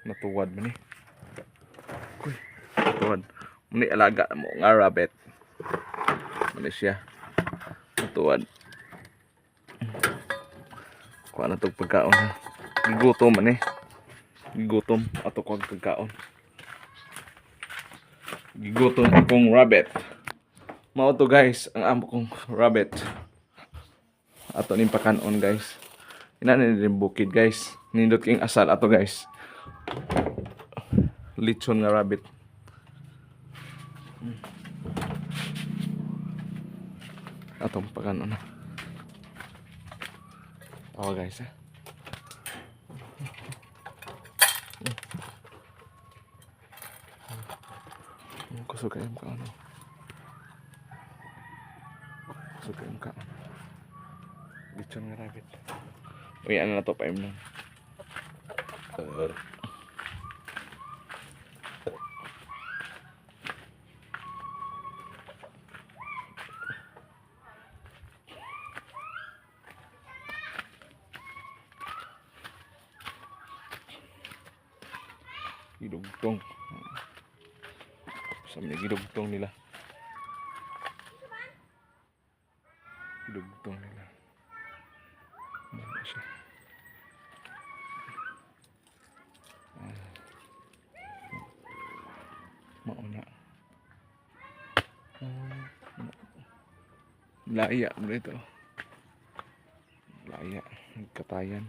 Natuwad man eh. Uy, natuwad. Muni alaga mo nga rabbit. Muni siya. Natuwad. Kuha na itong pagkaon ha. Gigutom man eh. Gigutom. Ato ko ang pagkaon. Gigutom akong rabbit. Mao to guys, ang amo kong rabbit. Ato ning pakanon guys. Ina ni din bukid guys. Nindot king asal ato guys. Lechon nga rabbit. Atong pakanon. Oh guys ha. Kusog kayo ka ano. Kusog kayo ka. Lechon nga rabbit. Uy, ano na to pa lang. Gidugtong. Sa mga gidugtong nila. Gidugtong nila. Siya. Mauna. Laya mo dito. Laya. Katayan.